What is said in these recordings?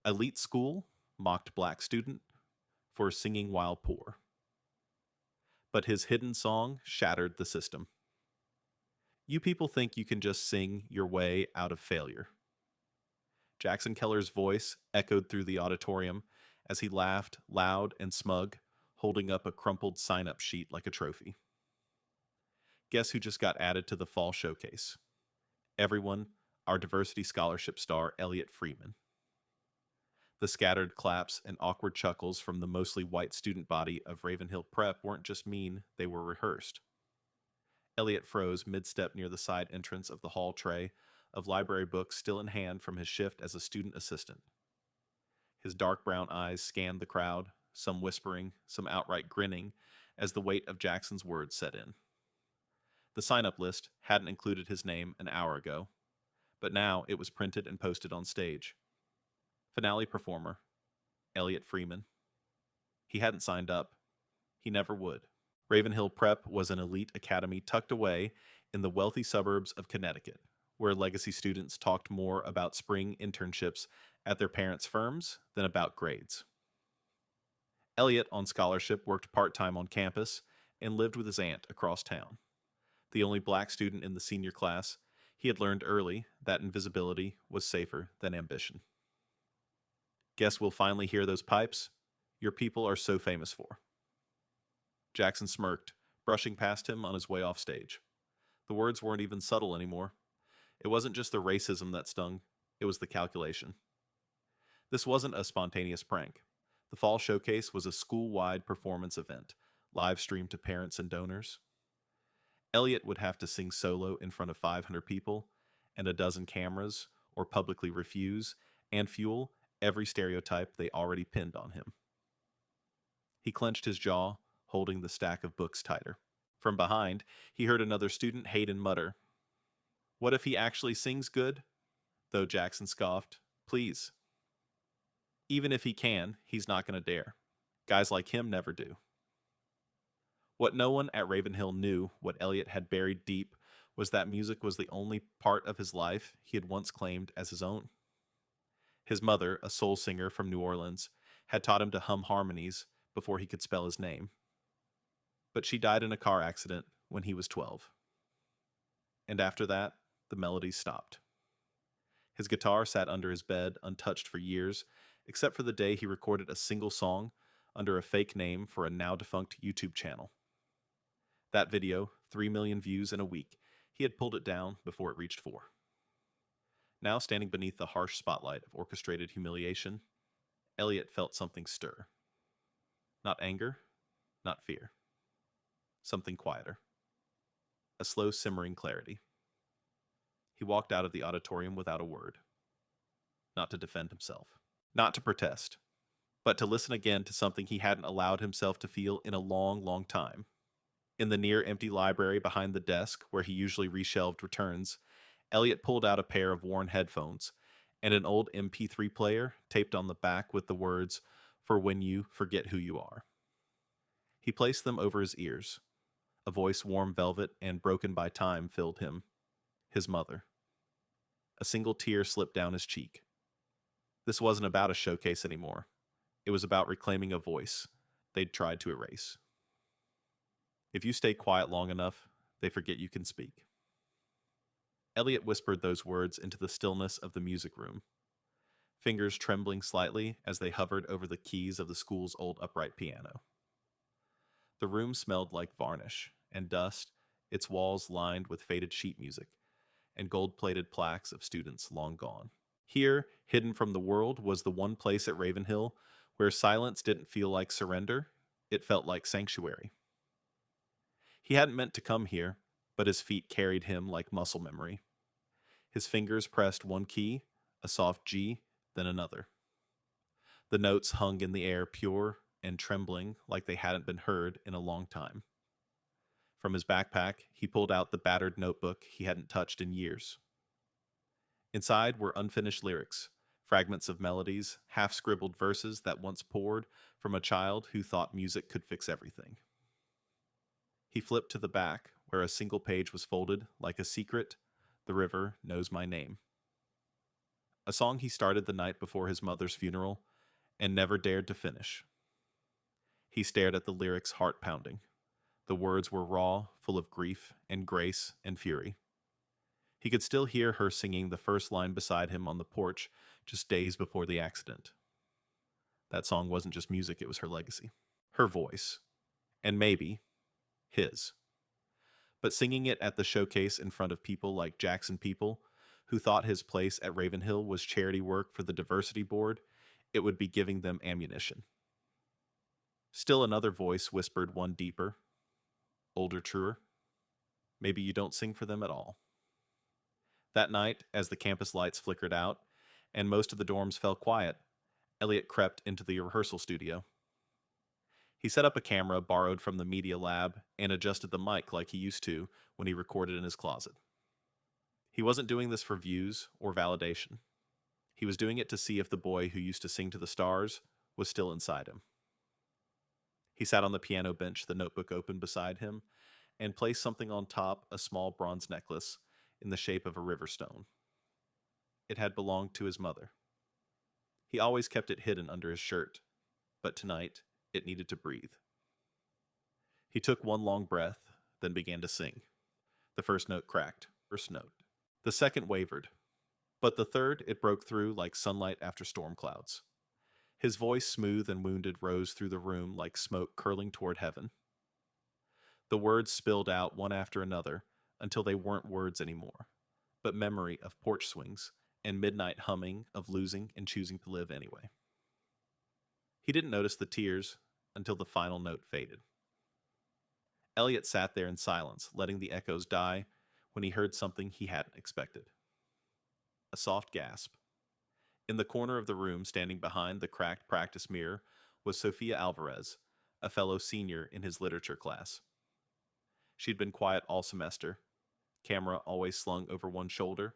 Elite school mocked black student for singing while poor, but his hidden song shattered the system. You people think you can just sing your way out of failure. Jackson Keller's voice echoed through the auditorium as he laughed, loud and smug, holding up a crumpled sign up sheet like a trophy. Guess who just got added to the fall showcase? Everyone, our diversity scholarship star, Elliot Freeman. The scattered claps and awkward chuckles from the mostly white student body of Ravenhill Prep weren't just mean, they were rehearsed. Elliot froze mid-step near the side entrance of the hall tray of library books still in hand from his shift as a student assistant. His dark brown eyes scanned the crowd, some whispering, some outright grinning, as the weight of Jackson's words set in. The sign-up list hadn't included his name an hour ago, but now it was printed and posted on stage. Finale performer, Elliot Freeman. He hadn't signed up. He never would. Ravenhill Prep was an elite academy tucked away in the wealthy suburbs of Connecticut, where legacy students talked more about spring internships at their parents' firms than about grades. Elliot, on scholarship, worked part-time on campus and lived with his aunt across town. The only black student in the senior class, he had learned early that invisibility was safer than ambition. Guess we'll finally hear those pipes your people are so famous for. Jackson smirked, brushing past him on his way off stage. The words weren't even subtle anymore. It wasn't just the racism that stung, it was the calculation. This wasn't a spontaneous prank. The fall showcase was a school-wide performance event, live-streamed to parents and donors. Elliot would have to sing solo in front of 500 people and a dozen cameras, or publicly refuse and fuel every stereotype they already pinned on him. He clenched his jaw, holding the stack of books tighter. From behind, he heard another student, Hayden, mutter, "What if he actually sings good?" Though Jackson scoffed, "Please." Even if he can, he's not going to dare. Guys like him never do. What no one at Ravenhill knew, what Elliot had buried deep, was that music was the only part of his life he had once claimed as his own. His mother, a soul singer from New Orleans, had taught him to hum harmonies before he could spell his name. But she died in a car accident when he was 12. And after that, the melodies stopped. His guitar sat under his bed, untouched for years, except for the day he recorded a single song under a fake name for a now-defunct YouTube channel. That video, 3 million views in a week, he had pulled it down before it reached 4. Now standing beneath the harsh spotlight of orchestrated humiliation, Elliot felt something stir. Not anger, not fear. Something quieter. A slow simmering clarity. He walked out of the auditorium without a word. Not to defend himself. Not to protest. But to listen again to something he hadn't allowed himself to feel in a long, long time. In the near-empty library behind the desk where he usually reshelved returns, Elliot pulled out a pair of worn headphones and an old MP3 player taped on the back with the words, "For when you forget who you are." He placed them over his ears. A voice warm velvet and broken by time filled him. His mother. A single tear slipped down his cheek. This wasn't about a showcase anymore. It was about reclaiming a voice they'd tried to erase. If you stay quiet long enough, they forget you can speak. Elliot whispered those words into the stillness of the music room, fingers trembling slightly as they hovered over the keys of the school's old upright piano. The room smelled like varnish and dust, its walls lined with faded sheet music and gold-plated plaques of students long gone. Here, hidden from the world, was the one place at Ravenhill where silence didn't feel like surrender, it felt like sanctuary. He hadn't meant to come here, but his feet carried him like muscle memory. His fingers pressed one key, a soft G, then another. The notes hung in the air, pure and trembling like they hadn't been heard in a long time. From his backpack, he pulled out the battered notebook he hadn't touched in years. Inside were unfinished lyrics, fragments of melodies, half-scribbled verses that once poured from a child who thought music could fix everything. He flipped to the back, where a single page was folded like a secret, "The river knows my name." a song he started the night before his mother's funeral and never dared to finish. He stared at the lyrics, heart pounding. The words were raw, full of grief and grace and fury. He could still hear her singing the first line beside him on the porch just days before the accident. That song wasn't just music, it was her legacy. Her voice. And maybe his. But singing it at the showcase in front of people like Jackson People, who thought his place at Ravenhill was charity work for the Diversity Board, it would be giving them ammunition. Still another voice whispered one deeper, older, truer. Maybe you don't sing for them at all. That night, as the campus lights flickered out and most of the dorms fell quiet, Elliot crept into the rehearsal studio. He set up a camera borrowed from the media lab and adjusted the mic like he used to when he recorded in his closet. He wasn't doing this for views or validation. He was doing it to see if the boy who used to sing to the stars was still inside him. He sat on the piano bench, the notebook open beside him, and placed something on top, a small bronze necklace in the shape of a river stone. It had belonged to his mother. He always kept it hidden under his shirt, but tonight it needed to breathe. He took one long breath, then began to sing. The first note cracked. First note. The second wavered, but the third it broke through like sunlight after storm clouds. His voice, smooth and wounded, rose through the room like smoke curling toward heaven. The words spilled out one after another until they weren't words anymore, but memory of porch swings and midnight humming of losing and choosing to live anyway. He didn't notice the tears until the final note faded. Elliot sat there in silence, letting the echoes die, when he heard something he hadn't expected. A soft gasp. In the corner of the room, standing behind the cracked practice mirror, was Sophia Alvarez, a fellow senior in his literature class. She'd been quiet all semester, camera always slung over one shoulder,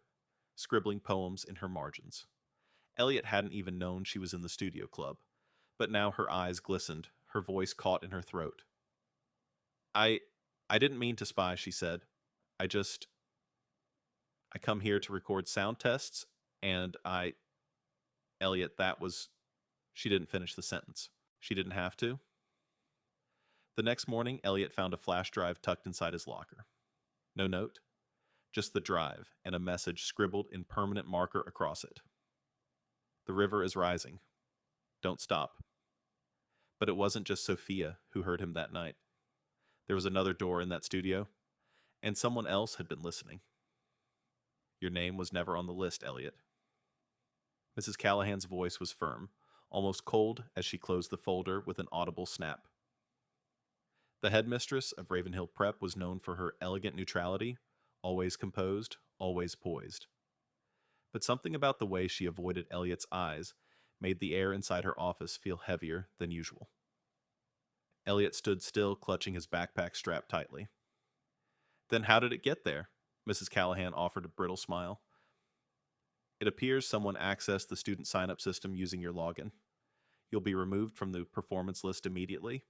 scribbling poems in her margins. Elliot hadn't even known she was in the studio club, but now her eyes glistened, her voice caught in her throat. I didn't mean to spy, she said. I come here to record sound tests, and Elliot, she didn't finish the sentence. She didn't have to. The next morning, Elliot found a flash drive tucked inside his locker. No note, just the drive and a message scribbled in permanent marker across it. The river is rising. Don't stop. But it wasn't just Sophia who heard him that night. There was another door in that studio, and someone else had been listening. Your name was never on the list, Elliot. Mrs. Callahan's voice was firm, almost cold as she closed the folder with an audible snap. The headmistress of Ravenhill Prep was known for her elegant neutrality, always composed, always poised. But something about the way she avoided Elliot's eyes made the air inside her office feel heavier than usual. Elliot stood still, clutching his backpack strapped tightly. Then how did it get there? Mrs. Callahan offered a brittle smile. It appears someone accessed the student sign-up system using your login. You'll be removed from the performance list immediately.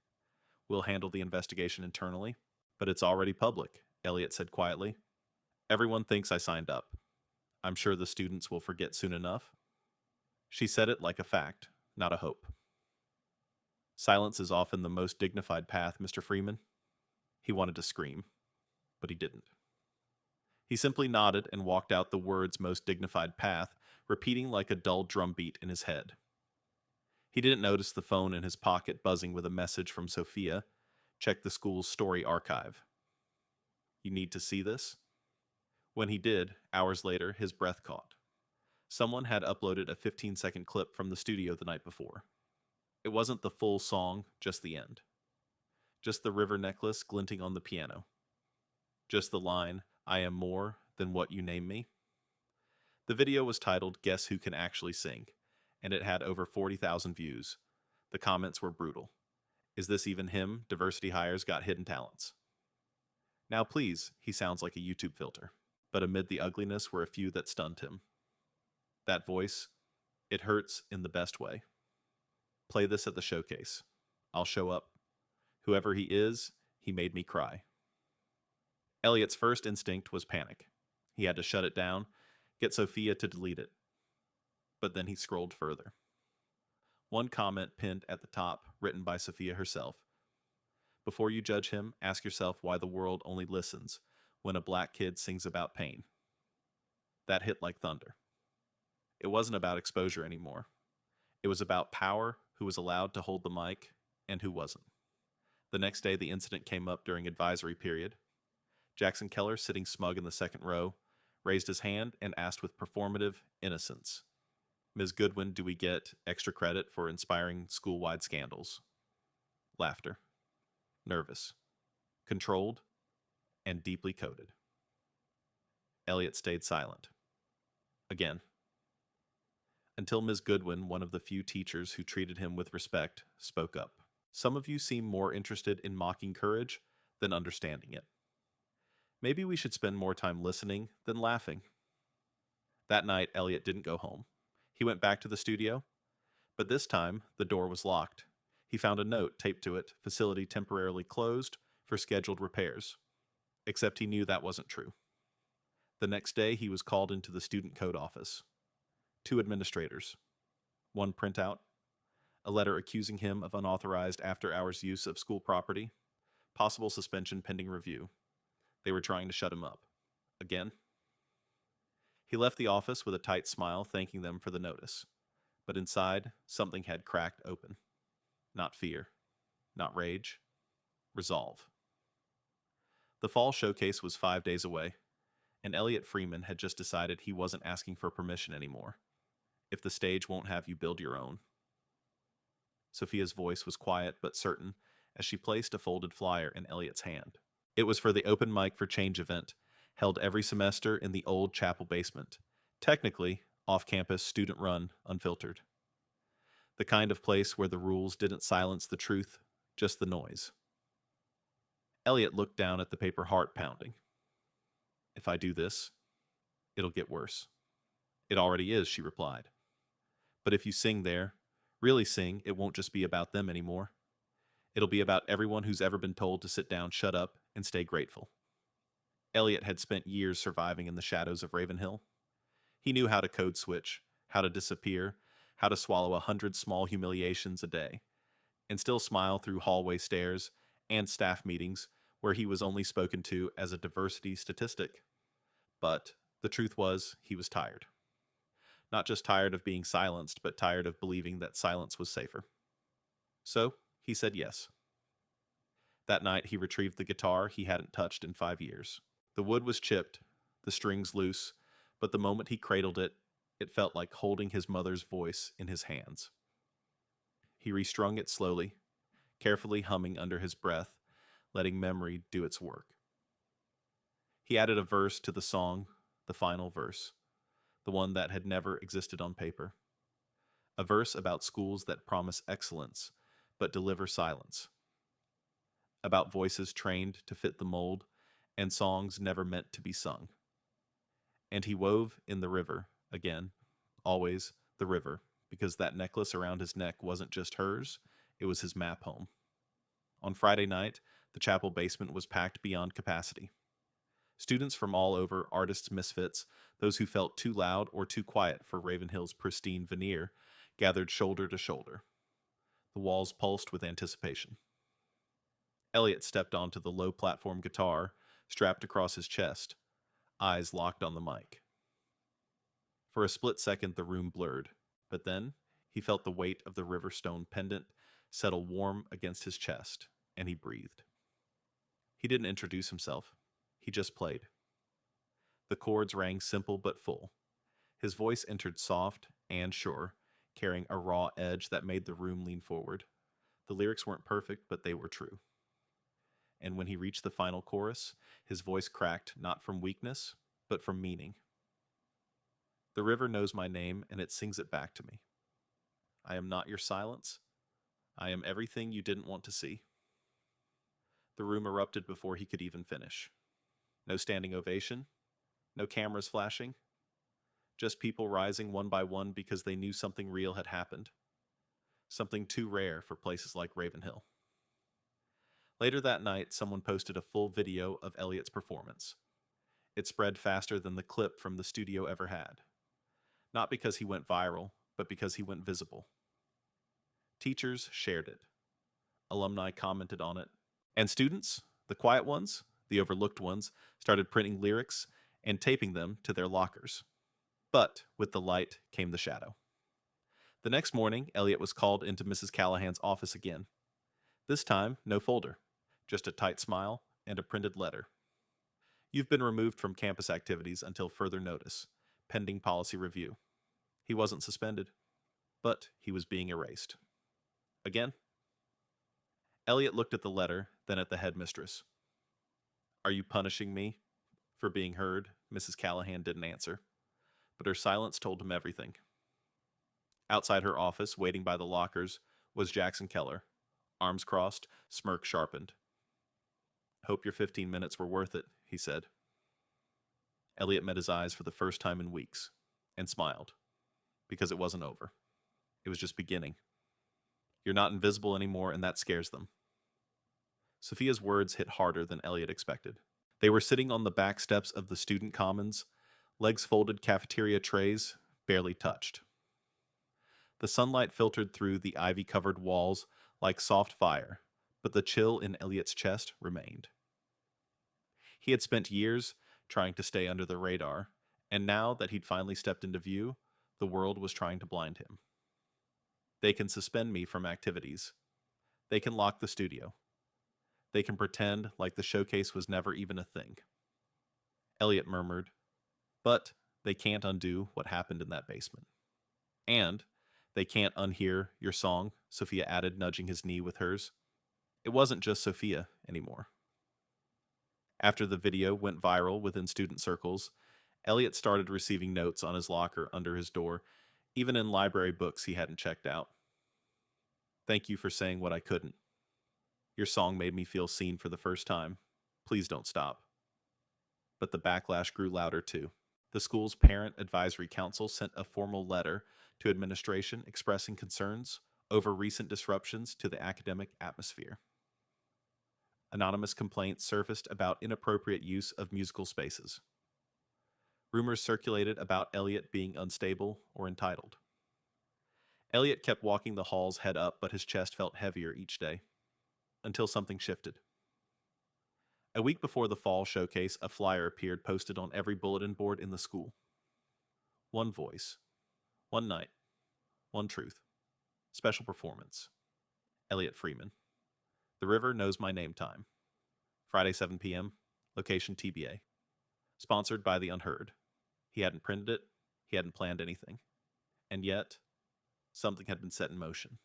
We'll handle the investigation internally. But it's already public, Elliot said quietly. Everyone thinks I signed up. I'm sure the students will forget soon enough. She said it like a fact, not a hope. Silence is often the most dignified path, Mr. Freeman. He wanted to scream, but he didn't. He simply nodded and walked out the words most dignified path, repeating like a dull drumbeat in his head. He didn't notice the phone in his pocket buzzing with a message from Sophia. Check the school's story archive. You need to see this? When he did, hours later, his breath caught. Someone had uploaded a 15-second clip from the studio the night before. It wasn't the full song, just the end. Just the river necklace glinting on the piano. Just the line, I am more than what you name me. The video was titled Guess Who Can Actually Sing, and it had over 40,000 views. The comments were brutal. Is this even him? Diversity hires got hidden talents. Now please, he sounds like a YouTube filter. But amid the ugliness were a few that stunned him. That voice, it hurts in the best way. Play this at the showcase. I'll show up. Whoever he is, he made me cry. Elliot's first instinct was panic. He had to shut it down, get Sophia to delete it. But then he scrolled further. One comment pinned at the top, written by Sophia herself. Before you judge him, ask yourself why the world only listens when a black kid sings about pain. That hit like thunder. It wasn't about exposure anymore. It was about power, who was allowed to hold the mic and who wasn't. The next day, the incident came up during advisory period. Jackson Keller, sitting smug in the second row, raised his hand and asked with performative innocence, "Ms. Goodwin, do we get extra credit for inspiring school-wide scandals?" Laughter. Nervous. Controlled. And deeply coded. Elliot stayed silent. Again. Until Ms. Goodwin, one of the few teachers who treated him with respect, spoke up. Some of you seem more interested in mocking courage than understanding it. Maybe we should spend more time listening than laughing. That night, Elliot didn't go home. He went back to the studio, but this time the door was locked. He found a note taped to it, facility temporarily closed for scheduled repairs. Except he knew that wasn't true. The next day, he was called into the student code office. 2 administrators. 1 printout. A letter accusing him of unauthorized after-hours use of school property. Possible suspension pending review. They were trying to shut him up. Again. He left the office with a tight smile, thanking them for the notice. But inside, something had cracked open. Not fear. Not rage. Resolve. The fall showcase was 5 days away, and Elliot Freeman had just decided he wasn't asking for permission anymore. If the stage won't have you build your own. Sophia's voice was quiet but certain as she placed a folded flyer in Elliot's hand. It was for the Open Mic for Change event, held every semester in the old chapel basement. Technically, off-campus, student-run, unfiltered. The kind of place where the rules didn't silence the truth, just the noise. Elliot looked down at the paper, heart pounding. If I do this, it'll get worse. It already is, she replied. But if you sing there, really sing, it won't just be about them anymore. It'll be about everyone who's ever been told to sit down, shut up, and stay grateful. Elliot had spent years surviving in the shadows of Ravenhill. He knew how to code switch, how to disappear, how to swallow 100 small humiliations a day, and still smile through hallway stairs and staff meetings where he was only spoken to as a diversity statistic. But the truth was, he was tired. Not just tired of being silenced, but tired of believing that silence was safer. So, he said yes. That night, he retrieved the guitar he hadn't touched in 5 years. The wood was chipped, the strings loose, but the moment he cradled it, it felt like holding his mother's voice in his hands. He restrung it slowly, carefully humming under his breath, letting memory do its work. He added a verse to the song, the final verse, the one that had never existed on paper. A verse about schools that promise excellence, but deliver silence. About voices trained to fit the mold, and songs never meant to be sung. And he wove in the river, again, always the river, because that necklace around his neck wasn't just hers, it was his map home. On Friday night, the chapel basement was packed beyond capacity. Students from all over, artists, misfits, those who felt too loud or too quiet for Ravenhill's pristine veneer, gathered shoulder to shoulder. The walls pulsed with anticipation. Elliot stepped onto the low platform guitar, strapped across his chest, eyes locked on the mic. For a split second, the room blurred, but then he felt the weight of the Riverstone pendant settle warm against his chest, and he breathed. He didn't introduce himself. He just played. The chords rang simple but full. His voice entered soft and sure, carrying a raw edge that made the room lean forward. The lyrics weren't perfect, but they were true. And when he reached the final chorus, his voice cracked not from weakness, but from meaning. The river knows my name, and it sings it back to me. I am not your silence. I am everything you didn't want to see. The room erupted before he could even finish. No standing ovation, no cameras flashing, just people rising one by one because they knew something real had happened. Something too rare for places like Ravenhill. Later that night, someone posted a full video of Elliot's performance. It spread faster than the clip from the studio ever had. not because he went viral, but because he went visible. Teachers shared it. Alumni commented on it. And students, the quiet ones, the overlooked ones, started printing lyrics and taping them to their lockers. But with the light came the shadow. The next morning, Elliot was called into Mrs. Callahan's office again. This time, no folder, just a tight smile and a printed letter. You've been removed from campus activities until further notice, pending policy review. He wasn't suspended, but he was being erased. Again? Elliot looked at the letter, then at the headmistress. Are you punishing me for being heard? Mrs. Callahan didn't answer, but her silence told him everything. Outside her office, waiting by the lockers, was Jackson Keller, arms crossed, smirk sharpened. Hope your 15 minutes were worth it, he said. Elliot met his eyes for the first time in weeks, and smiled, because it wasn't over. It was just beginning. You're not invisible anymore, and that scares them. Sophia's words hit harder than Elliot expected. They were sitting on the back steps of the student commons, legs folded, cafeteria trays barely touched. The sunlight filtered through the ivy-covered walls like soft fire, but the chill in Elliot's chest remained. He had spent years trying to stay under the radar, and now that he'd finally stepped into view, the world was trying to blind him. They can suspend me from activities. They can lock the studio. They can pretend like the showcase was never even a thing. Elliot murmured, but they can't undo what happened in that basement. And they can't unhear your song, Sophia added, nudging his knee with hers. It wasn't just Sophia anymore. After the video went viral within student circles, Elliot started receiving notes on his locker under his door, even in library books he hadn't checked out. Thank you for saying what I couldn't. Your song made me feel seen for the first time. Please don't stop. But the backlash grew louder too. The school's parent advisory council sent a formal letter to administration expressing concerns over recent disruptions to the academic atmosphere. Anonymous complaints surfaced about inappropriate use of musical spaces. Rumors circulated about Elliot being unstable or entitled. Elliot kept walking the halls head up, but his chest felt heavier each day, until something shifted. A week before the fall showcase, a flyer appeared posted on every bulletin board in the school. One voice, one night, one truth, special performance. Elliot Freeman. The River Knows My Name time. Friday 7 p.m., location TBA. Sponsored by The Unheard. He hadn't printed it, he hadn't planned anything. And yet, something had been set in motion.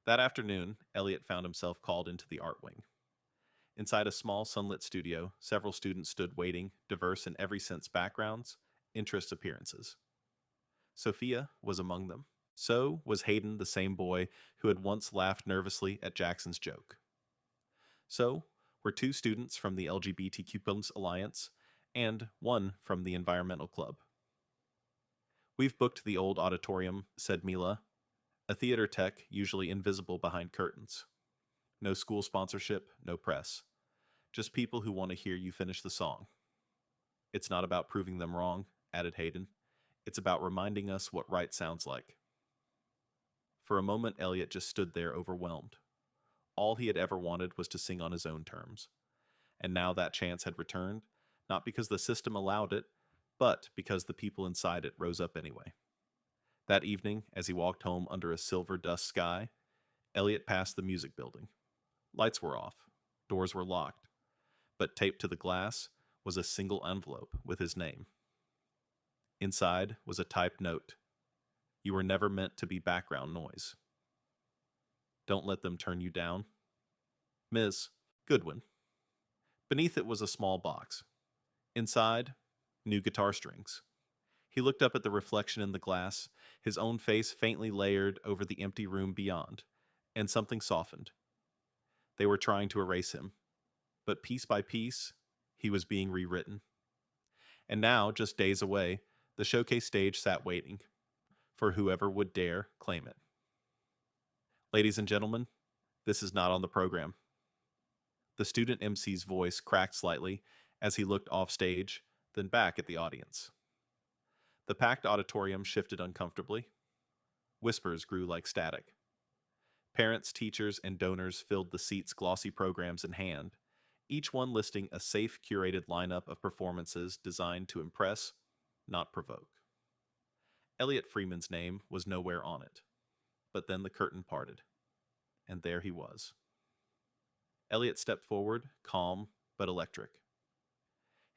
That afternoon, Elliot found himself called into the art wing. Inside a small sunlit studio, several students stood waiting, diverse in every sense backgrounds, interests, appearances. Sophia was among them. So was Hayden, the same boy who had once laughed nervously at Jackson's joke. So were two students from the LGBTQ+ Alliance and one from the Environmental Club. We've booked the old auditorium, said Mila, a theater tech usually invisible behind curtains. No school sponsorship, no press. Just people who want to hear you finish the song. It's not about proving them wrong, added Hayden. It's about reminding us what right sounds like. For a moment, Elliot just stood there overwhelmed. All he had ever wanted was to sing on his own terms. And now that chance had returned, not because the system allowed it, but because the people inside it rose up anyway. That evening, as he walked home under a silver dust sky, Elliot passed the music building. Lights were off, doors were locked, but taped to the glass was a single envelope with his name. Inside was a typed note. You were never meant to be background noise. Don't let them turn you down. Ms. Goodwin. Beneath it was a small box. Inside, new guitar strings. He looked up at the reflection in the glass, his own face faintly layered over the empty room beyond, and something softened. They were trying to erase him, but piece by piece, he was being rewritten. And now, just days away, the showcase stage sat waiting for whoever would dare claim it. Ladies and gentlemen, this is not on the program. The student MC's voice cracked slightly as he looked off stage, then back at the audience. The packed auditorium shifted uncomfortably. Whispers grew like static. Parents, teachers, and donors filled the seats' glossy programs in hand, each one listing a safe, curated lineup of performances designed to impress, not provoke. Elliot Freeman's name was nowhere on it. But then the curtain parted, and there he was. Elliot stepped forward, calm but electric.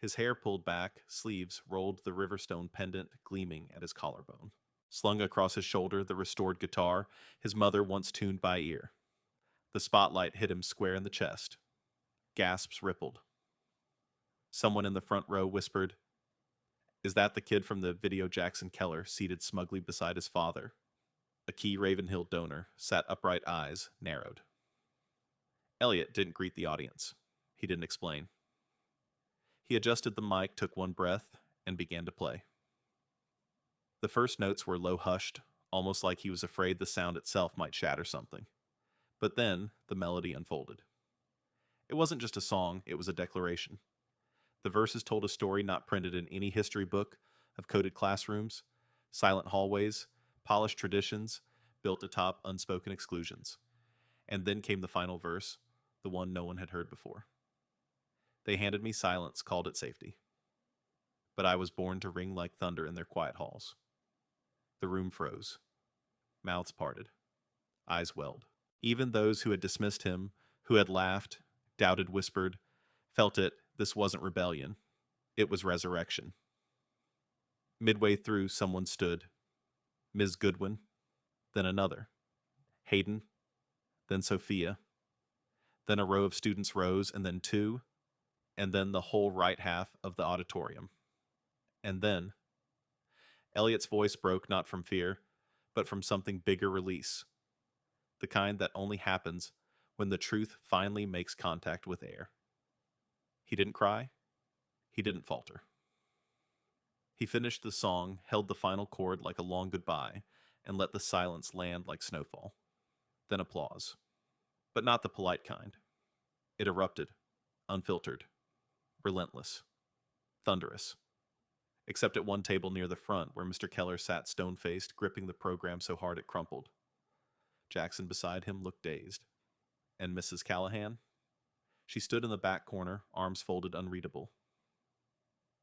His hair pulled back, sleeves rolled, the Riverstone pendant gleaming at his collarbone. Slung across his shoulder, the restored guitar his mother once tuned by ear. The spotlight hit him square in the chest. Gasps rippled. Someone in the front row whispered, "Is that the kid from the video Jackson Keller seated smugly beside his father?" A key Ravenhill donor sat upright, eyes narrowed. Elliot didn't greet the audience. He didn't explain. He adjusted the mic, took one breath, and began to play. The first notes were low-hushed, almost like he was afraid the sound itself might shatter something. But then the melody unfolded. It wasn't just a song, it was a declaration. The verses told a story not printed in any history book of coded classrooms, silent hallways, polished traditions built atop unspoken exclusions. And then came the final verse, the one no one had heard before. They handed me silence, called it safety. But I was born to ring like thunder in their quiet halls. The room froze. Mouths parted. Eyes welled. Even those who had dismissed him, who had laughed, doubted, whispered, felt it. This wasn't rebellion. It was resurrection. Midway through, someone stood. Ms. Goodwin. Then another. Hayden. Then Sophia. Then a row of students rose, and then two, and then the whole right half of the auditorium. And then Elliot's voice broke not from fear, but from something bigger release. The kind that only happens when the truth finally makes contact with air. He didn't cry. He didn't falter. He finished the song, held the final chord like a long goodbye, and let the silence land like snowfall. Then applause. But not the polite kind. It erupted, unfiltered, relentless, thunderous. Except at one table near the front, where Mr. Keller sat stone-faced, gripping the program so hard it crumpled. Jackson beside him looked dazed. And Mrs. Callahan? She stood in the back corner, arms folded, unreadable.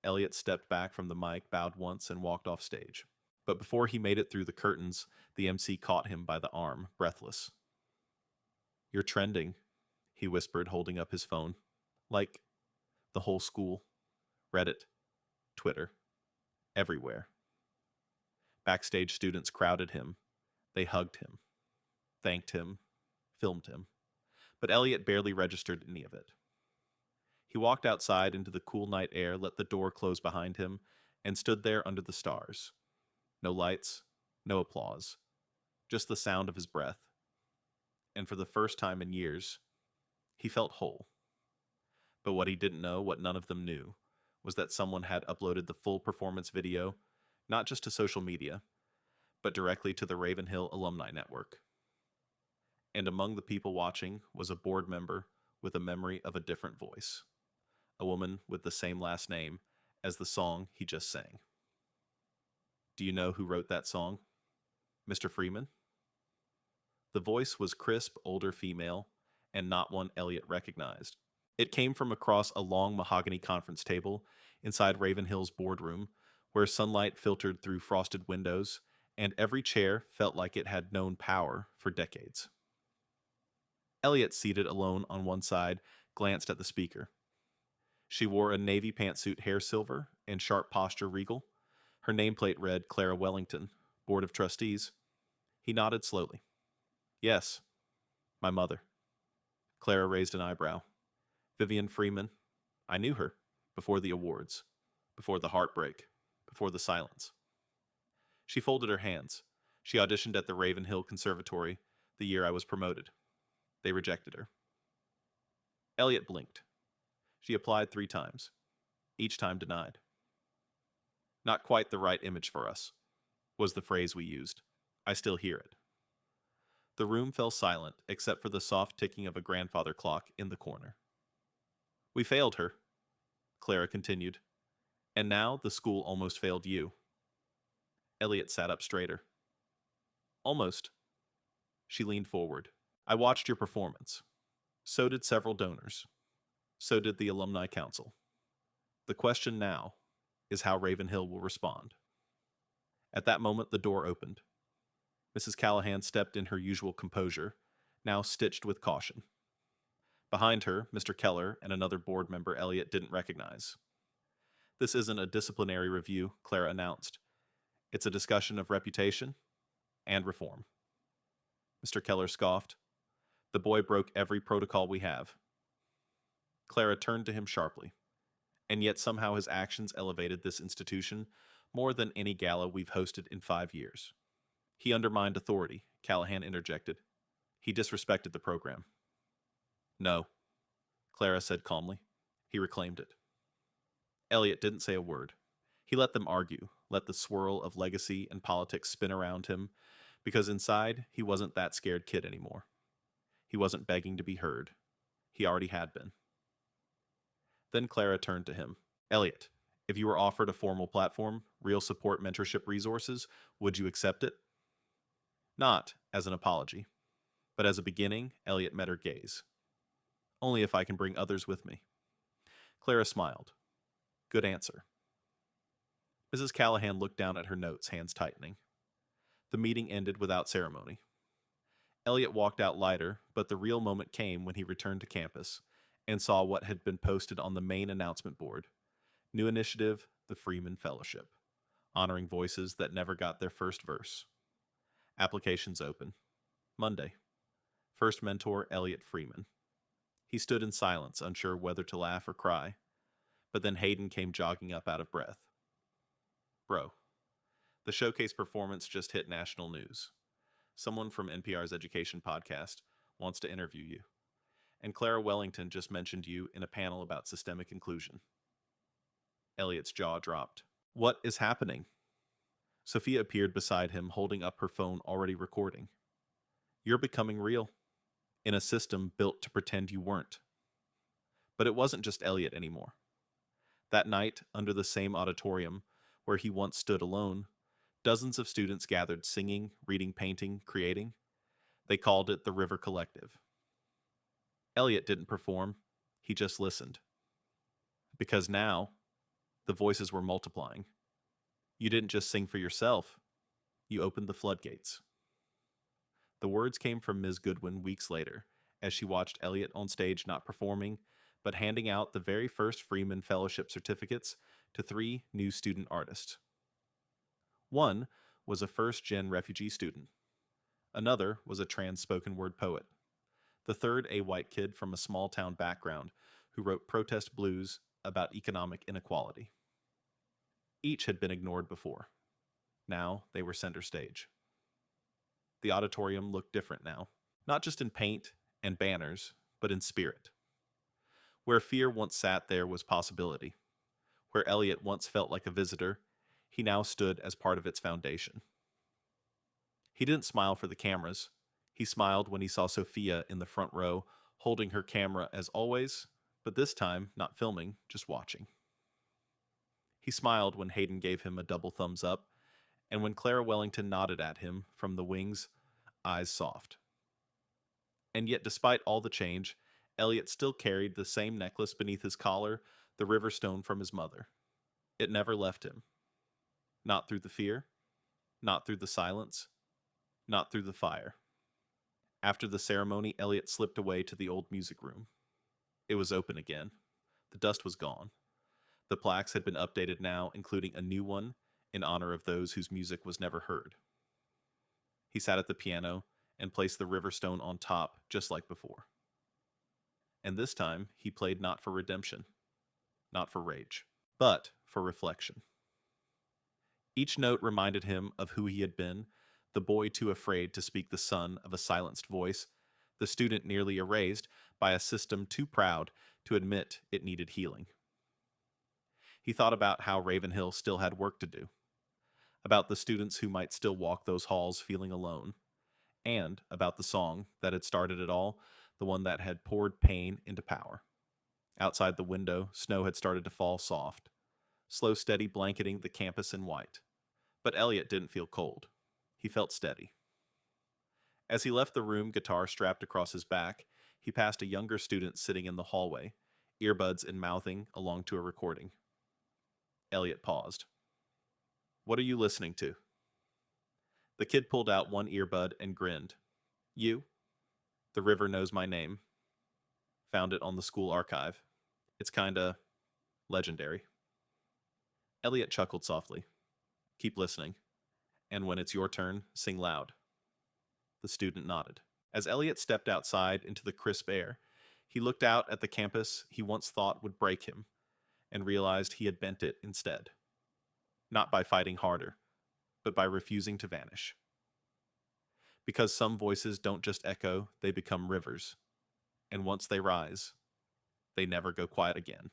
Elliot stepped back from the mic, bowed once, and walked off stage. But before he made it through the curtains, the MC caught him by the arm, breathless. "You're trending," he whispered, holding up his phone. "Like the whole school. Reddit, Twitter, everywhere." Backstage students crowded him. They hugged him, thanked him, filmed him. But Elliot barely registered any of it. He walked outside into the cool night air, let the door close behind him, and stood there under the stars. No lights, no applause, just the sound of his breath. And for the first time in years, he felt whole. But what he didn't know, what none of them knew, was that someone had uploaded the full performance video, not just to social media, but directly to the Ravenhill Alumni Network. And among the people watching was a board member with a memory of a different voice, a woman with the same last name as the song he just sang. Do you know who wrote that song? Mr. Freeman? The voice was crisp, older female, and not one Elliot recognized. It came from across a long mahogany conference table inside Ravenhill's boardroom, where sunlight filtered through frosted windows, and every chair felt like it had known power for decades. Elliot, seated alone on one side, glanced at the speaker. She wore a navy pantsuit, hair silver, and sharp posture regal. Her nameplate read Clara Wellington, Board of Trustees. He nodded slowly. "Yes, my mother." Clara raised an eyebrow. "Vivian Freeman. I knew her. Before the awards. Before the heartbreak. Before the silence." She folded her hands. "She auditioned at the Ravenhill Conservatory the year I was promoted. They rejected her." Elliot blinked. She applied 3 times. Each time denied. "Not quite the right image for us," was the phrase we used. I still hear it. The room fell silent, except for the soft ticking of a grandfather clock in the corner. "We failed her," Clara continued. "And now the school almost failed you." Elliot sat up straighter. Almost. She leaned forward. I watched your performance. So did several donors. So did the Alumni Council. The question now is how Ravenhill will respond. At that moment, the door opened. Mrs. Callahan stepped in her usual composure, now stitched with caution. Behind her, Mr. Keller and another board member Elliot didn't recognize. This isn't a disciplinary review, Clara announced. It's a discussion of reputation and reform. Mr. Keller scoffed. The boy broke every protocol we have. Clara turned to him sharply. And yet somehow his actions elevated this institution more than any gala we've hosted in 5 years. He undermined authority, Callahan interjected. He disrespected the program. No, Clara said calmly. He reclaimed it. Elliot didn't say a word. He let them argue, let the swirl of legacy and politics spin around him, because inside he wasn't that scared kid anymore. He wasn't begging to be heard. He already had been. Then Clara turned to him. Elliot, if you were offered a formal platform, real support mentorship resources, would you accept it? Not as an apology, but as a beginning, Elliot met her gaze. Only if I can bring others with me. Clara smiled. Good answer. Mrs. Callahan looked down at her notes, hands tightening. The meeting ended without ceremony. Elliot walked out lighter, but the real moment came when he returned to campus and saw what had been posted on the main announcement board. New initiative, the Freeman Fellowship, honoring voices that never got their first verse. Applications open. Monday. First mentor, Elliot Freeman. He stood in silence, unsure whether to laugh or cry, but then Hayden came jogging up out of breath. Bro, the showcase performance just hit national news. Someone from NPR's education podcast wants to interview you. And Clara Wellington just mentioned you in a panel about systemic inclusion. Elliot's jaw dropped. What is happening? Sophia appeared beside him, holding up her phone already recording. You're becoming real, in a system built to pretend you weren't. But it wasn't just Elliot anymore. That night, under the same auditorium where he once stood alone, dozens of students gathered singing, reading, painting, creating. They called it the River Collective. Elliot didn't perform, he just listened. Because now, the voices were multiplying. You didn't just sing for yourself, you opened the floodgates. The words came from Ms. Goodwin weeks later, as she watched Elliot on stage not performing, but handing out the very first Freeman Fellowship certificates to 3 new student artists. One was a first-gen refugee student. Another was a trans spoken word poet. The third, a white kid from a small-town background who wrote protest blues about economic inequality. Each had been ignored before. Now they were center stage. The auditorium looked different now, not just in paint and banners, but in spirit. Where fear once sat, there was possibility. Where Elliot once felt like a visitor, he now stood as part of its foundation. He didn't smile for the cameras. He smiled when he saw Sophia in the front row, holding her camera as always, but this time not filming, just watching. He smiled when Hayden gave him a double thumbs up, and when Clara Wellington nodded at him from the wings, eyes soft. And yet, despite all the change, Elliot still carried the same necklace beneath his collar, the river stone from his mother. It never left him. Not through the fear, not through the silence, not through the fire. After the ceremony, Elliot slipped away to the old music room. It was open again. The dust was gone. The plaques had been updated now, including a new one in honor of those whose music was never heard. He sat at the piano and placed the river stone on top, just like before. And this time, he played not for redemption, not for rage, but for reflection. Each note reminded him of who he had been, the boy too afraid to speak the son of a silenced voice, the student nearly erased by a system too proud to admit it needed healing. He thought about how Ravenhill still had work to do, about the students who might still walk those halls feeling alone, and about the song that had started it all, the one that had poured pain into power. Outside the window, snow had started to fall soft, slow steady blanketing the campus in white. But Elliot didn't feel cold. He felt steady. As he left the room, guitar strapped across his back, he passed a younger student sitting in the hallway, earbuds and mouthing along to a recording. Elliot paused. "What are you listening to?" The kid pulled out one earbud and grinned. "You? The River Knows My Name. Found it on the school archive. It's kinda legendary." Elliot chuckled softly. "Keep listening. And when it's your turn, sing loud." The student nodded. As Elliot stepped outside into the crisp air, he looked out at the campus he once thought would break him, and realized he had bent it instead. Not by fighting harder, but by refusing to vanish. Because some voices don't just echo, they become rivers. And once they rise, they never go quiet again.